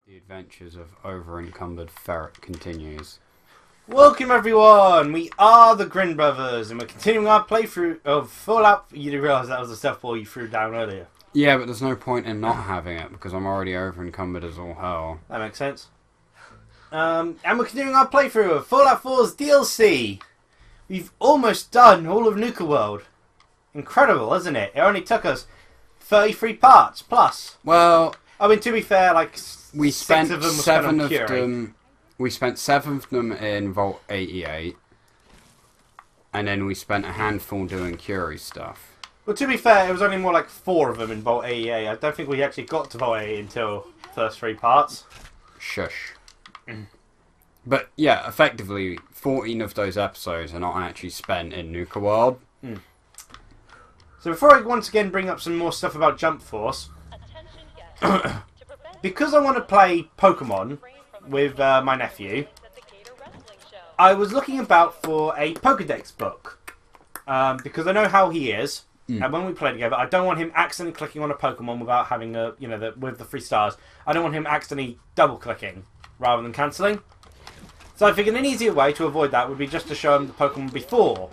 The adventures of Encumbered Ferret continues. Welcome everyone, we are the Grin Brothers and we're continuing our playthrough of Fallout. You didn't realise that was the stuff ball you threw down earlier. Yeah, but there's no point in not having it because I'm already encumbered as all hell. That makes sense. And we're continuing our playthrough of Fallout 4's DLC. We've almost done all of Nuka-World. Incredible, isn't it? It only took us 33 parts plus. Well, I mean, to be fair, like we spent six of them were seven spent on of Curie. them. We spent 7 of them in Vault 88, and then we spent a handful doing Curie stuff. Well, to be fair, it was only more like 4 of them in Vault 88. I don't think we actually got to Vault 88 until the first 3 parts. Shush. But yeah, effectively, 14 of those episodes are not actually spent in Nuka-World. So before I once again bring up some more stuff about Jump Force, because I want to play Pokemon with my nephew, I was looking about for a Pokedex book. Because I know how he is, and when we play together, I don't want him accidentally clicking on a Pokemon without having a, with the 3 stars. I don't want him accidentally double clicking rather than cancelling. So I figured an easier way to avoid that would be just to show him the Pokemon before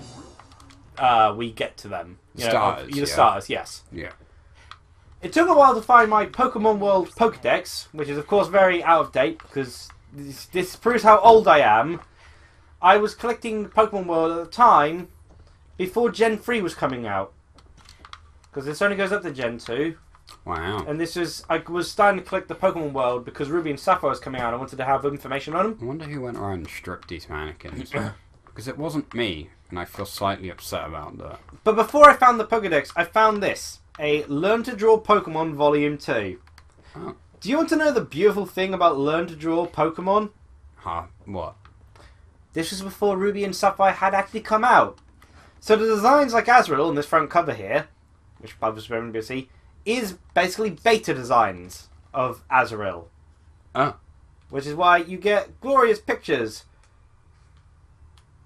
we get to them. Starters, yes. Yeah. It took a while to find my Pokémon World Pokedex, which is of course very out of date because this proves how old I am. I was collecting Pokémon World at the time before Gen 3 was coming out. Because this only goes up to Gen 2. Wow. And I was starting to collect the Pokémon World because Ruby and Sapphire was coming out and I wanted to have information on them. I wonder who went around and stripped these mannequins. Because it wasn't me, and I feel slightly upset about that. But before I found the Pokedex, I found this. A Learn to Draw Pokemon Volume 2. Oh. Do you want to know the beautiful thing about Learn to Draw Pokemon? Huh? What? This was before Ruby and Sapphire had actually come out. So the designs like Azrael on this front cover here, which I was very to see, is basically beta designs of Azrael. Oh. Which is why you get glorious pictures,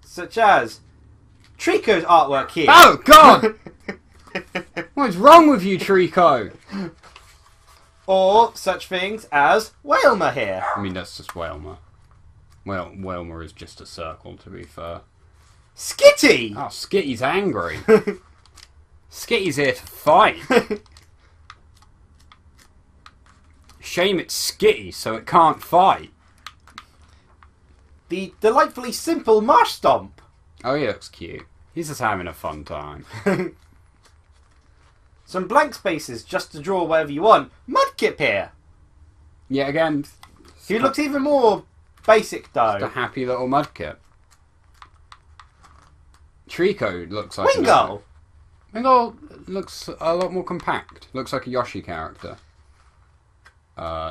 such as Trico's artwork here. Oh, God! What's wrong with you, Trico? Or such things as Whalmer here. I mean, that's just Whalmer. Well, Whalmer is just a circle, to be fair. Skitty! Oh, Skitty's angry. Skitty's here to fight. Shame it's Skitty, so it can't fight. The delightfully simple Marsh Stomp. Oh, he looks cute. He's just having a fun time. Some blank spaces just to draw whatever you want. Mudkip here. Yeah, again. He looks even more basic though. Just a happy little Mudkip. Trico looks like Wingull. Wingull looks a lot more compact. Looks like a Yoshi character.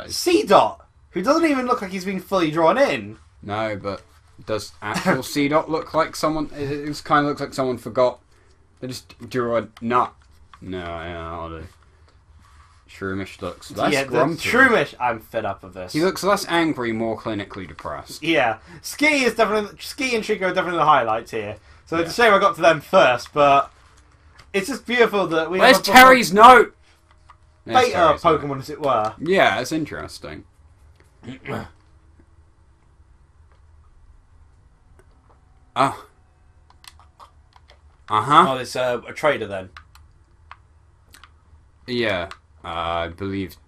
C-Dot, who doesn't even look like he's been fully drawn in. No, but does actual C-Dot look like someone... It kind of looks like someone forgot. They just drew a nut. No, yeah, I'll do. Shroomish looks less grumpy. Shroomish, I'm fed up of this. He looks less angry, more clinically depressed. Yeah. Ski and Trico are definitely the highlights here. So it's a shame I got to them first, but it's just beautiful that we Where's have Terry's note? There's beta Terry's Pokemon, note. as it were. Yeah, it's interesting. Oh. Uh-huh. Oh, there's a trader then. Yeah, I believe,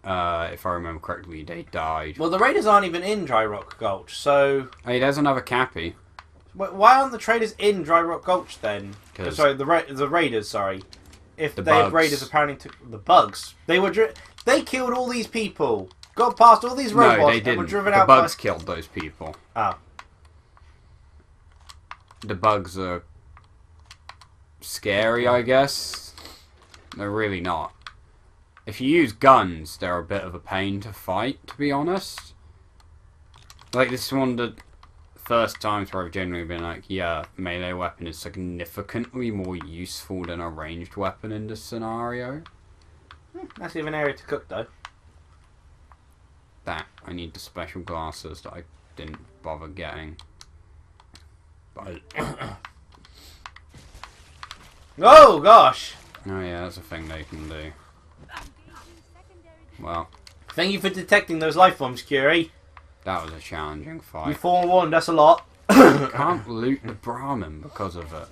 if I remember correctly, they died. Well, the Raiders aren't even in Dry Rock Gulch, so... Hey, there's another Cappy. Why aren't the traders in Dry Rock Gulch then? 'Cause Sorry, the Raiders, sorry. If The they bugs. Raiders apparently took... The bugs. They killed all these people. Got past all these robots No, they and didn't. were driven The out bugs killed those people. Oh. The bugs are scary, I guess. They're really not. If you use guns, they're a bit of a pain to fight, to be honest. Like, this is one of the first times where I've genuinely been like, yeah, melee weapon is significantly more useful than a ranged weapon in this scenario. Nice even area to cook, though. That, I need the special glasses that I didn't bother getting. But Oh, gosh! oh yeah, that's a thing they can do. Well, Thank you for detecting those life forms, Curie. That was a challenging You fight. forewarned us a lot. Can't loot the Brahmin because of it.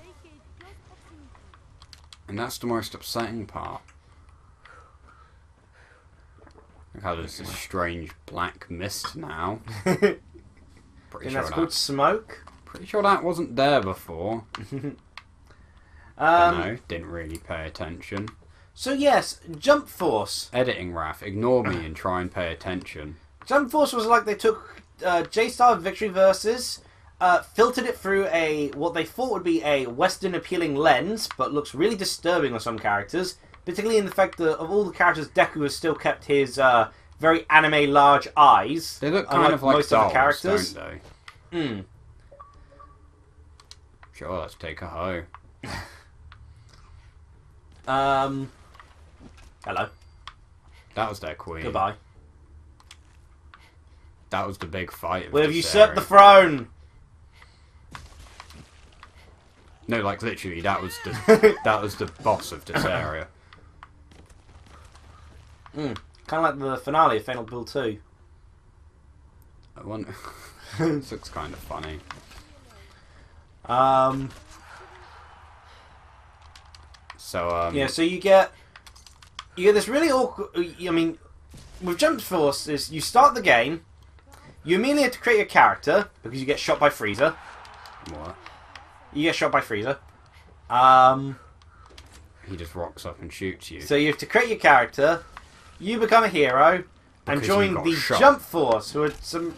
And that's the most upsetting part. Look how there's this strange black mist now. And Pretty that's called smoke. Pretty sure that wasn't there before. No, didn't really pay attention. So yes, Jump Force. Editing, Raph, ignore me and try and pay attention. Jump Force was like they took J-Star Victory Versus, filtered it through what they thought would be a Western appealing lens, but looks really disturbing on some characters, particularly in the fact that of all the characters, Deku has still kept his very anime large eyes. They look kind of like most dolls, of the characters. don't they? Sure, let's take a hoe. Hello. That was their queen. Goodbye. That was the big fight. We have usurped the throne. No, like literally, that was the boss of this area. Kind of like the finale of Final Build 2. I wonder. This looks kind of funny. So yeah, so you get this really awkward. I mean, with Jump Force, is you start the game, you immediately have to create a character because you get shot by Frieza. What? You get shot by Frieza. He just rocks up and shoots you. So you have to create your character. You become a hero and Because join you got the shot. Jump Force, who are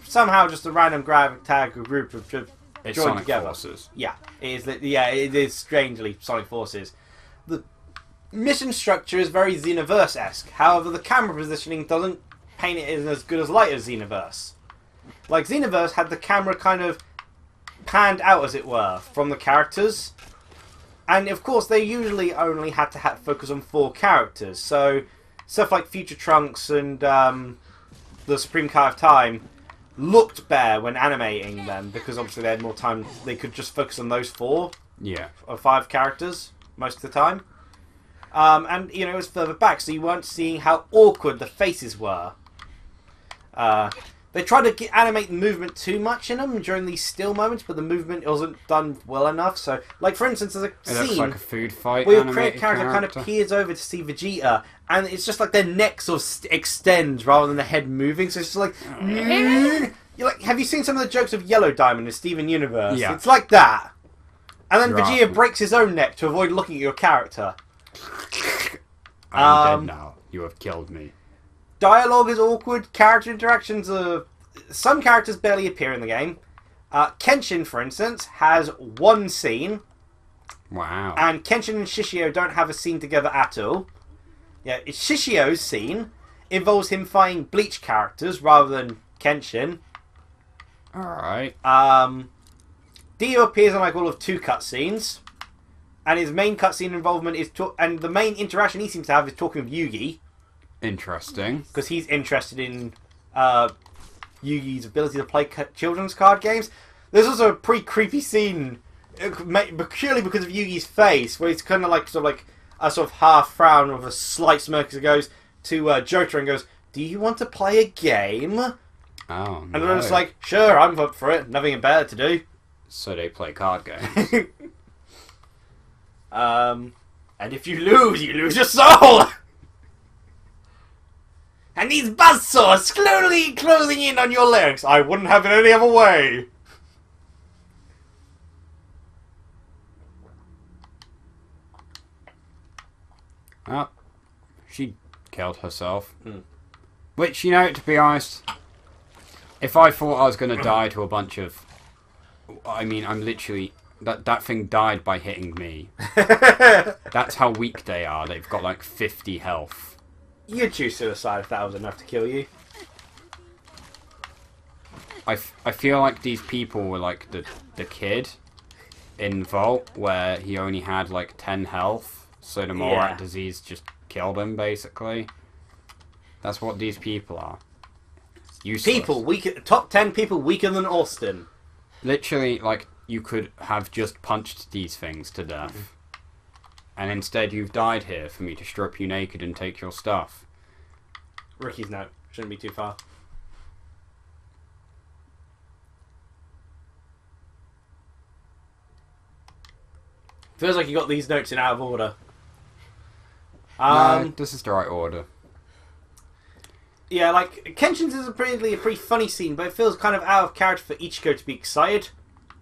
somehow just a random tag group of just It's joined Sonic together. Forces. Yeah, it is. Yeah, it is strangely Sonic Forces. The mission structure is very Xenoverse-esque. However, the camera positioning doesn't paint it in as good as light as Xenoverse. Like Xenoverse had the camera kind of panned out, as it were, from the characters, and of course they usually only had to focus on 4 characters. So stuff like Future Trunks and the Supreme Kai of Time looked better when animating them because obviously they had more time. They could just focus on those 4 or 5 characters most of the time. And, you know, it was further back, so you weren't seeing how awkward the faces were. They tried to animate the movement too much in them during these still moments, but the movement wasn't done well enough. So, like, for instance, there's a It looks scene like a food fight. where your create animated character kind of peers over to see Vegeta, and it's just like their neck sort of extends rather than the head moving, so it's just like... You're like, have you seen some of the jokes of Yellow Diamond in Steven Universe? Yeah. It's like that. And then Right. Vegeta breaks his own neck to avoid looking at your character. I'm dead now. You have killed me. Dialogue is awkward. Character interactions are... Some characters barely appear in the game. Kenshin, for instance, has 1 scene. Wow. And Kenshin and Shishio don't have a scene together at all. Yeah, Shishio's scene involves him fighting Bleach characters rather than Kenshin. Alright. Dio appears in like all of 2 cutscenes. And his main cutscene involvement is... and the main interaction he seems to have is talking with Yugi. Interesting. Because he's interested in Yugi's ability to play children's card games. There's also a pretty creepy scene, purely because of Yugi's face, where he's kind of like a sort of half frown with a slight smirk as he goes to Jotaro and goes, "Do you want to play a game?" Oh, And no. then it's like, "Sure, I'm up for it. Nothing better to do." So they play card games. And if you lose your soul. And these buzzsaws slowly closing in on your legs. I wouldn't have it any other way. Oh, she killed herself. Which, you know, to be honest, if I thought I was going to die to a bunch of... I mean, I'm literally... That thing died by hitting me. That's how weak they are. They've got like 50 health. You'd choose suicide if that was enough to kill you. I feel like these people were like the kid in Vault, where he only had like 10 health, so the Morat disease just killed him, basically. That's what these people are. Useless. People weaker, top 10 people weaker than Austin. Literally, like, you could have just punched these things to death. And instead you've died here for me to strip you naked and take your stuff. Ricky's note. Shouldn't be too far. Feels like you got these notes in out of order. No, this is the right order. Yeah, like, Kenshin's is a pretty funny scene, but it feels kind of out of character for Ichigo to be excited.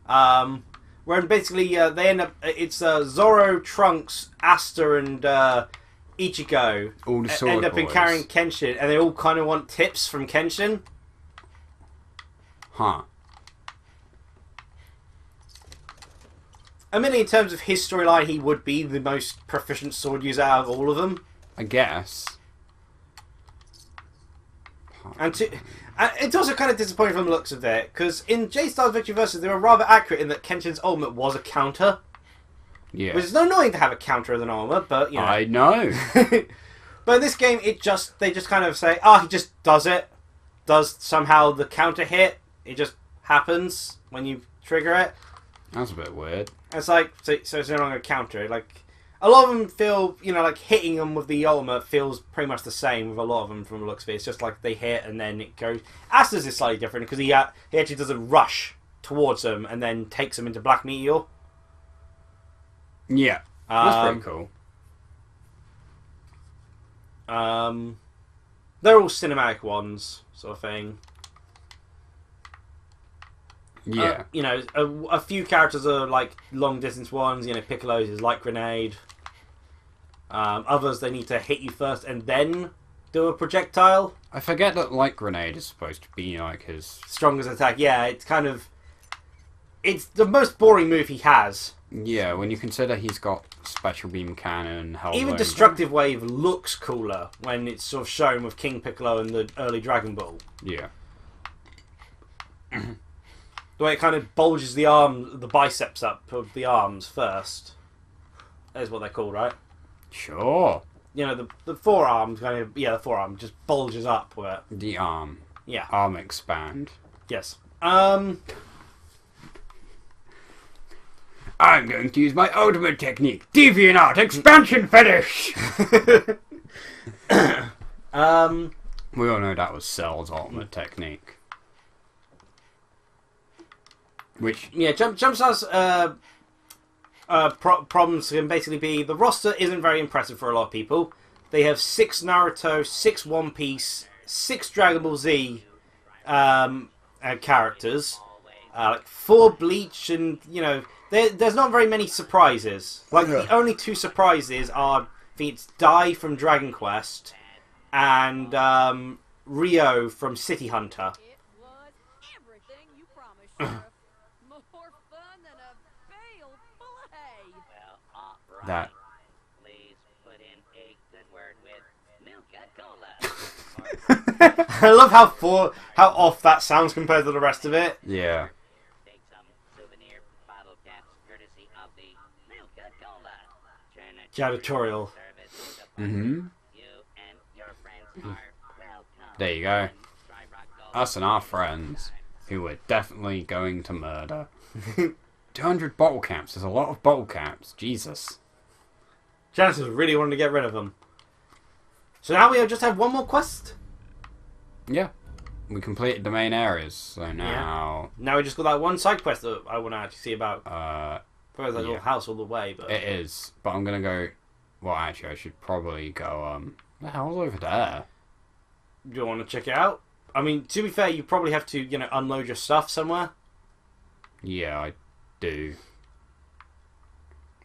Where basically they end up, it's Zoro, Trunks, Asta, and Ichigo All the sword end up boys. encountering Kenshin, and they all kind of want tips from Kenshin. Huh. I mean, in terms of his storyline, he would be the most proficient sword user out of all of them. I guess. And it's also kind of disappointing from the looks of it, because in J-Star's Victory Versus, they were rather accurate in that Kenshin's ultimate was a counter. Yeah. Which is annoying to have a counter as an armor, but, you know. I know. But in this game, they just kind of say, oh, he just does it. Does somehow the counter hit. It just happens when you trigger it. That's a bit weird. It's like, so it's no longer a counter. Like, a lot of them feel, you know, like hitting them with the ultimate feels pretty much the same with a lot of them from the looks of it. It's just like they hit and then it goes. Asta's is slightly different because he actually does a rush towards them and then takes them into Black Meteor. Yeah. That's pretty cool. They're all cinematic ones, sort of thing. Yeah. You know, a few characters are like long distance ones. You know, Piccolo's is light grenade. Others, they need to hit you first and then do a projectile. I forget that light grenade is supposed to be like his Strongest attack. Yeah, it's kind of... It's the most boring move he has. Yeah, when you consider he's got special beam cannon, Hellblade. Even Destructive Wave looks cooler when it's sort of shown with King Piccolo and the early Dragon Ball. Yeah. The way it kind of bulges the biceps up of the arms first. That is what they're called, right? Sure. You know, the forearm kind of... Yeah, the forearm just bulges up with it. The arm. Yeah. Arm expand. Yes. I'm going to use my ultimate technique, DeviantArt Expansion Fetish! We all know that was Cell's ultimate technique. Which... Yeah, Jumpstar's problems can basically be... The roster isn't very impressive for a lot of people. They have 6 Naruto, 6 One Piece, 6 Dragon Ball Z characters. Like 4 Bleach, and, you know... There's not very many surprises. Like, the only 2 surprises are... I think it's Dai from Dragon Quest and Rio from City Hunter. It was everything you promised, Sheriff. More fun than a bale full of hay. Well, all right. That... Please put in a good word with Nuka-Cola. I love how off that sounds compared to the rest of it. Yeah. Take some souvenir bottle caps courtesy of the Nuka-Cola Janitorial. service. Mm-hmm. You and your friends are welcome. There you go. Try rock gold. Us and our friends, who we're definitely going to murder. 200 bottle caps. There's a lot of bottle caps. Jesus. Janitors really wanted to get rid of them. So now we just have one more quest. Yeah. We completed the main areas, so now... Now we just got that one side quest that I want to actually see about. Probably that yeah. little house all the way, but... It is, but I'm gonna go... Well, actually, I should probably go, the hell's over there? Do you want to check it out? I mean, to be fair, you probably have to, you know, unload your stuff somewhere. Yeah, I do.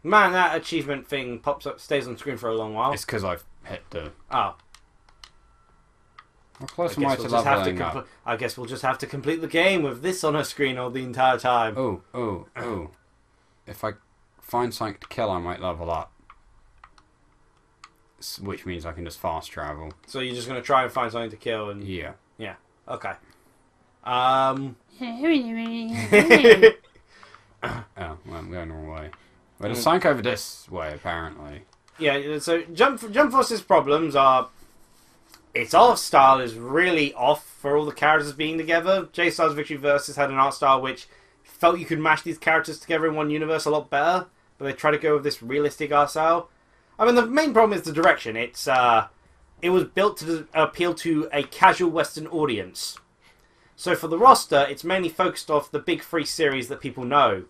Man, that achievement thing pops up, stays on screen for a long while. It's because I've hit the... Oh. How close am I to leveling up? I guess we'll just have to complete the game with this on our screen all the entire time. Oh. If I find something to kill, I might level up. Which means I can just fast travel. So you're just going to try and find something to kill and... Yeah. Yeah. Okay. Oh, well, I'm going the wrong way. Well, there's something over this way, apparently. Yeah, so Jump Force's problems are... Its art style is really off for all the characters being together. J-Star's Victory Versus had an art style which felt you could mash these characters together in one universe a lot better, but they try to go with this realistic art style. I mean, the main problem is the direction. It's it was built to appeal to a casual Western audience. So for the roster, it's mainly focused off the big three series that people know.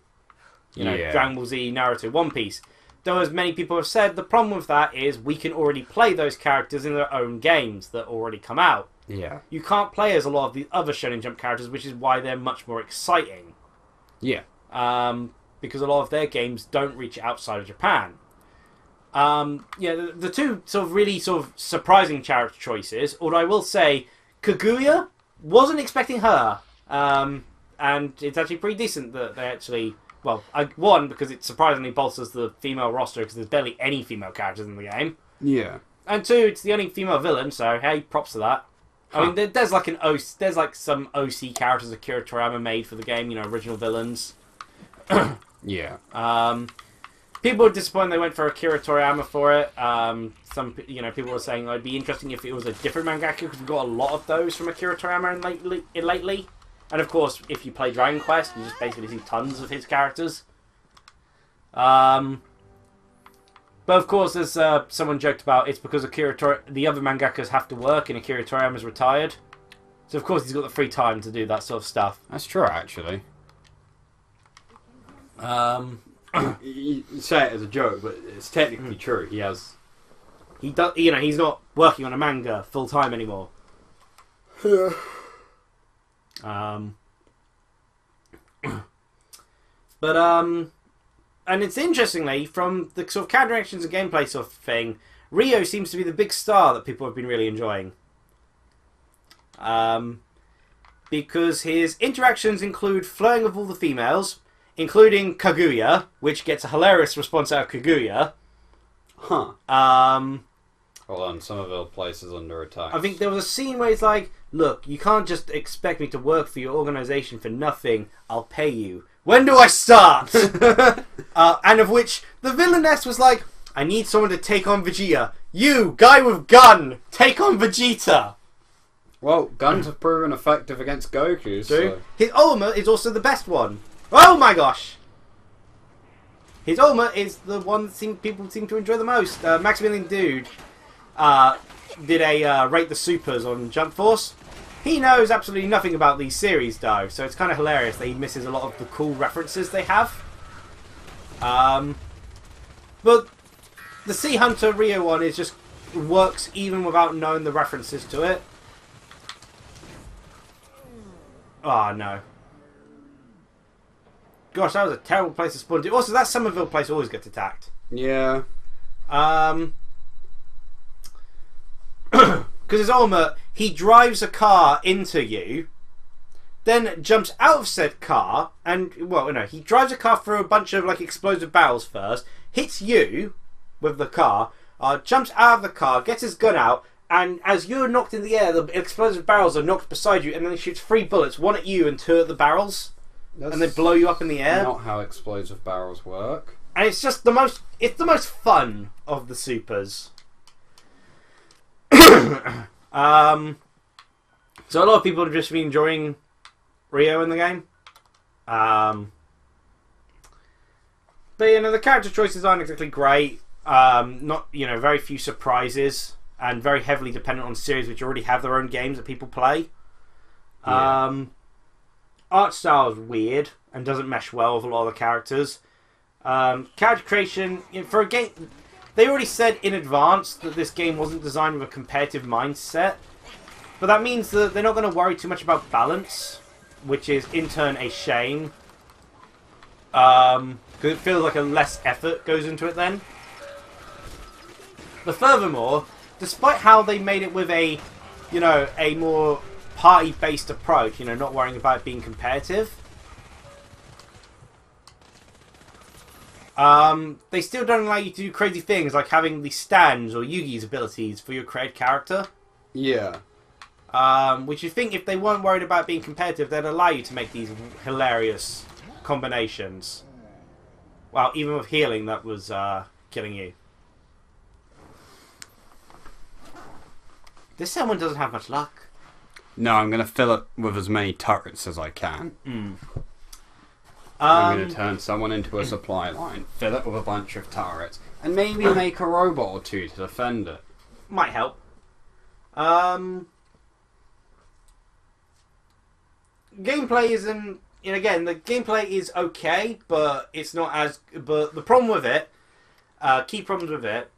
You know, Yeah. Dragon Ball Z, Naruto, One Piece. Though, as many people have said, the problem with that is we can already play those characters in their own games that already come out. Yeah. You can't play as a lot of the other Shonen Jump characters, which is why they're much more exciting. Yeah. Because a lot of their games don't reach outside of Japan. The two sort of really sort of surprising character choices, although I will say, Kaguya, wasn't expecting her. And it's actually pretty decent that they actually... Well, one, because it surprisingly bolsters the female roster, because there's barely any female characters in the game. Yeah. And two, it's the only female villain, so hey, props to that. I mean, there's like some OC characters Akira Toriyama made for the game, you know, original villains. Yeah. People were disappointed they went for Akira Toriyama for it. Some people were saying it'd be interesting if it was a different mangaka, because we've got a lot of those from Akira Toriyama lately. And of course, if you play Dragon Quest, you just basically see tons of his characters. But of course, as someone joked about, it's because the other mangakas have to work and Akira Toriyama's retired. So of course he's got the free time to do that sort of stuff. That's true, actually. You say it as a joke, but it's technically true. He has. He does, he's not working on a manga full time anymore. And it's interestingly, from the sort of character actions and gameplay sort of thing, Rio seems to be the big star that people have been really enjoying. Because his interactions include flirting with all the females, including Kaguya, which gets a hilarious response out of Kaguya. Huh. Hold on, Somerville Place is under attack. I think there was a scene where he's like, look, you can't just expect me to work for your organisation for nothing. I'll pay you. When do I start? And of which the villainess was like, I need someone to take on Vegeta. You, guy with gun, take on Vegeta. Well, guns have proven effective against Goku, so... His ultimate is also the best one. Oh my gosh! His ultimate is the one that people seem to enjoy the most. Maximilian Dude did a Rate the Supers on Jump Force. He knows absolutely nothing about these series, though, so it's kind of hilarious that he misses a lot of the cool references they have. But the Sea Hunter Rio one is just works even without knowing the references to it. Oh, no. Gosh, that was a terrible place to spawn to. Also, that Somerville Place always gets attacked. Yeah. Because his ultimate, he drives a car into you, then jumps out of said car, and, well, no, he drives a car through a bunch of, like, explosive barrels first, hits you with the car, jumps out of the car, gets his gun out, and as you're knocked in the air, the explosive barrels are knocked beside you, and then he shoots 3 bullets, 1 at you and 2 at the barrels, and they blow you up in the air. Not how explosive barrels work. And it's just the most fun of the supers. So a lot of people have just been enjoying Rio in the game. But the character choices aren't exactly great. Not very few surprises, and very heavily dependent on series which already have their own games that people play. Yeah. Art style is weird and doesn't mesh well with a lot of the characters. Character creation for a game, they already said in advance that this game wasn't designed with a competitive mindset, but that means that they're not going to worry too much about balance, which is in turn a shame, because it feels like a less effort goes into it then. But furthermore, despite how they made it with a more party-based approach, not worrying about it being competitive, they still don't allow you to do crazy things like having the stands or Yugi's abilities for your created character. Yeah. Which you think if they weren't worried about being competitive, they'd allow you to make these hilarious combinations. Well, even with healing, that was killing you. This someone doesn't have much luck. No, I'm going to fill it with as many turrets as I can. I'm going to turn someone into a supply line, fill it with a bunch of turrets, and maybe make a robot or two to defend it. Might help. Gameplay isn't. And again, the gameplay is okay, but it's not as. But the problem with it, key problems with it,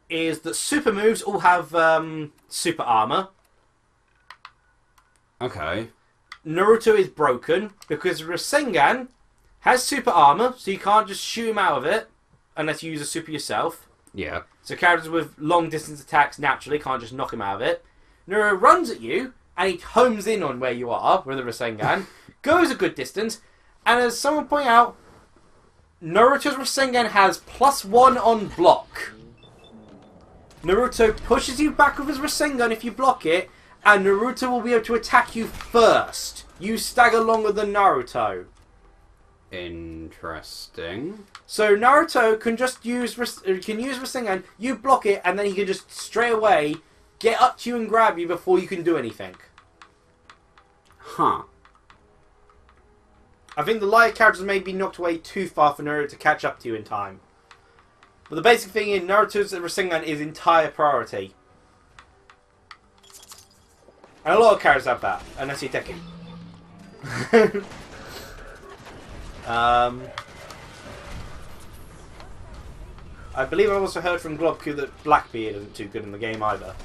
is that super moves all have super armor. Okay. Naruto is broken because Rasengan has super armor, so you can't just shoot him out of it unless you use a super yourself. Yeah. So characters with long distance attacks naturally can't just knock him out of it. Naruto runs at you and he homes in on where you are with a Rasengan, goes a good distance, and as someone pointed out, Naruto's Rasengan has +1 on block. Naruto pushes you back with his Rasengan if you block it, and Naruto will be able to attack you first. You stagger longer than Naruto. Interesting. So Naruto can just use Rasengan, you block it, and then he can just straight away get up to you and grab you before you can do anything. Huh. I think the light characters may be knocked away too far for Naruto to catch up to you in time. But the basic thing in Naruto's Rasengan is entire priority. And a lot of characters have that, unless you take it. I believe I've also heard from Globku that Blackbeard isn't too good in the game either.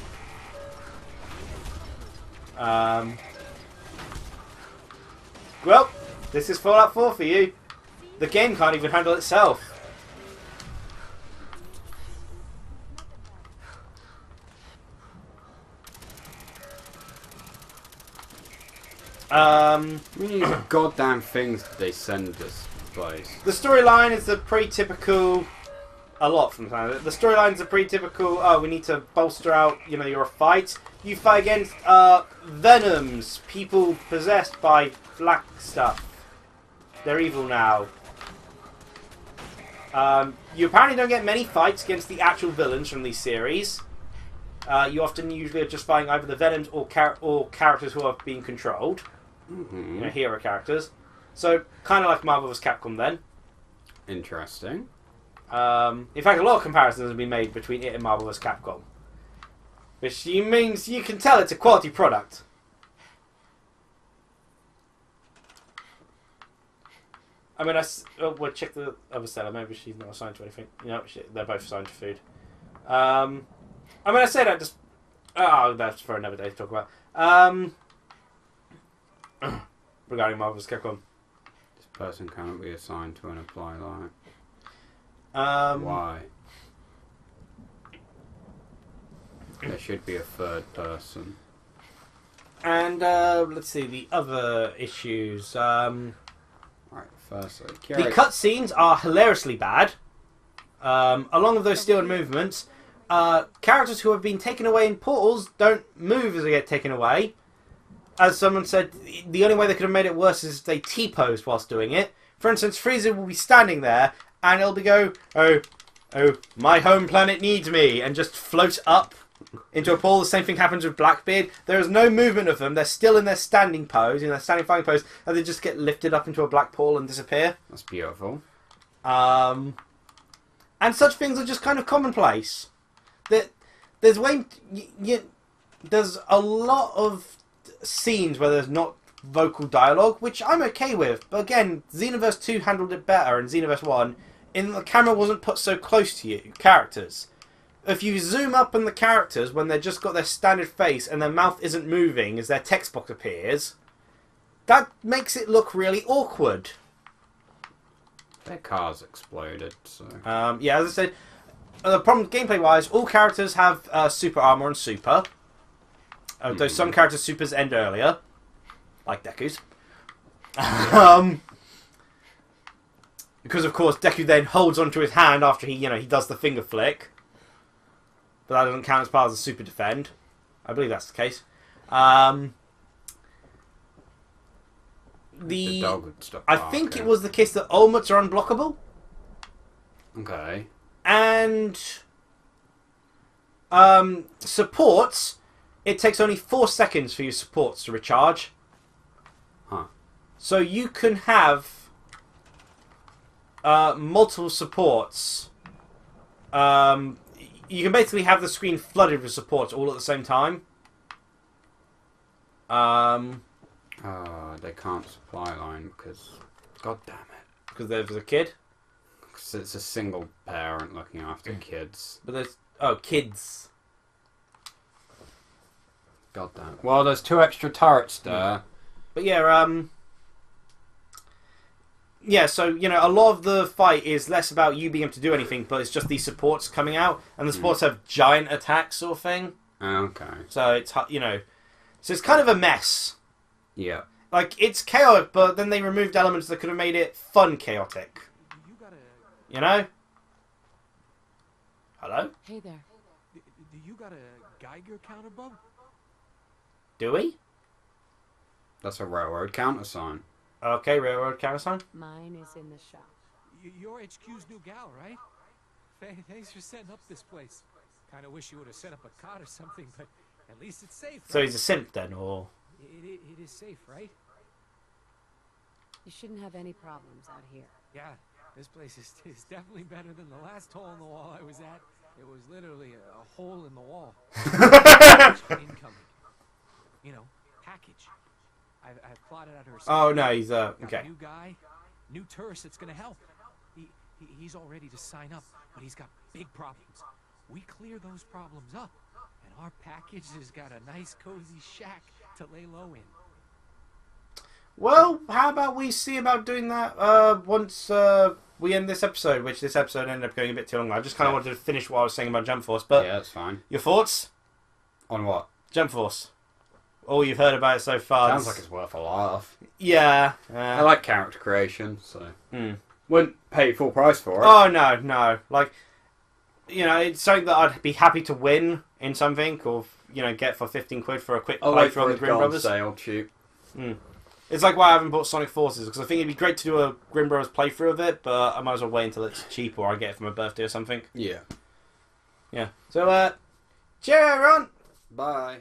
Well, this is Fallout 4 for you. The game can't even handle itself. How many goddamn things did they send this place? The storyline is a pretty typical. A lot from the time. The storylines are pretty typical. Oh, we need to bolster out, your fight. You fight against Venoms, people possessed by black stuff. They're evil now. You apparently don't get many fights against the actual villains from these series. You often usually are just fighting either the Venoms or characters who are being controlled. Mm-hmm. Hero characters. So, kind of like Marvel vs. Capcom then. Interesting. In fact, a lot of comparisons have been made between it and Marvel vs. Capcom. Which means you can tell it's a quality product. I mean, we'll check the other seller. Maybe she's not assigned to anything. They're both assigned to food. I mean, I say that just... Oh, that's for another day to talk about. Regarding Marvel vs. Capcom. This person cannot be assigned to an apply light. Why? There should be a third person. And let's see the other issues. Right, firstly, the cutscenes are hilariously bad. Along with those stealed movements, characters who have been taken away in portals don't move as they get taken away. As someone said, the only way they could have made it worse is if they T-posed whilst doing it. For instance, Frieza will be standing there and it'll go, oh, my home planet needs me, and just float up into a pool. The same thing happens with Blackbeard. There is no movement of them. They're still in their standing pose, in their standing fighting pose, and they just get lifted up into a black pool and disappear. That's beautiful. And such things are just kind of commonplace. There's a lot of scenes where there's not vocal dialogue, which I'm okay with. But again, Xenoverse 2 handled it better, and Xenoverse 1, the camera wasn't put so close to you, characters. If you zoom up on the characters when they've just got their standard face and their mouth isn't moving as their text box appears, that makes it look really awkward. Their cars exploded, so... Yeah, as I said, the problem gameplay-wise, all characters have super armor and super. Though some characters' supers end earlier. Like Deku's. Because, of course, Deku then holds onto his hand after he does the finger flick. But that doesn't count as part of the super defend. I believe that's the case. The dog would stop I think it was the case that ultimates are unblockable. Okay. And supports, it takes only 4 seconds for your supports to recharge. Huh. So you can have multiple supports. You can basically have the screen flooded with supports all at the same time. They can't supply line because... God damn it. Because there's a kid? Because it's a single parent looking after kids. But there's... Oh, kids. God damn it. Well, there's 2 extra turrets there. But yeah, yeah, so, you know, a lot of the fight is less about you being able to do anything, but it's just these supports coming out, and the supports have giant attacks sort of thing. Okay. So it's, you know, so it's kind of a mess. Yeah. Like, it's chaotic, but then they removed elements that could have made it fun chaotic. You know? Hello? Hey there. Do you got a Geiger counter, bub? Do we? That's a railroad countersign. Okay, railroad countersign. Mine is in the shop. You're HQ's new gal, right? Thanks for setting up this place. Kind of wish you would have set up a cot or something, but at least it's safe. So right? he's a simp then, or? It is safe, right? You shouldn't have any problems out here. Yeah, this place is definitely better than the last hole in the wall I was at. It was literally a hole in the wall. Incoming. You know, package. I've plotted out her. Oh no, he's okay. New guy, new tourist that's gonna help. He's all ready to sign up, but he's got big problems. We clear those problems up, and our package has got a nice cozy shack to lay low in. Well, how about we see about doing that once we end this episode, which this episode ended up going a bit too long. I just kind of wanted to finish what I was saying about Jump Force, but Yeah, that's fine. your thoughts? On what? Jump Force. All you've heard about it so far. Sounds like it's worth a laugh. Yeah. I like character creation, so... Hmm. Wouldn't pay full price for it. Oh, no. Like, you know, it's something that I'd be happy to win in something, or, you know, get for 15 quid for a quick I'll wait playthrough for on the it to Grin go on Brothers. sale, cheap. It's like why I haven't bought Sonic Forces, because I think it'd be great to do a Grin Brothers playthrough of it, but I might as well wait until it's cheap or I get it for my birthday or something. Yeah. Yeah. So, cheerio, everyone! Bye.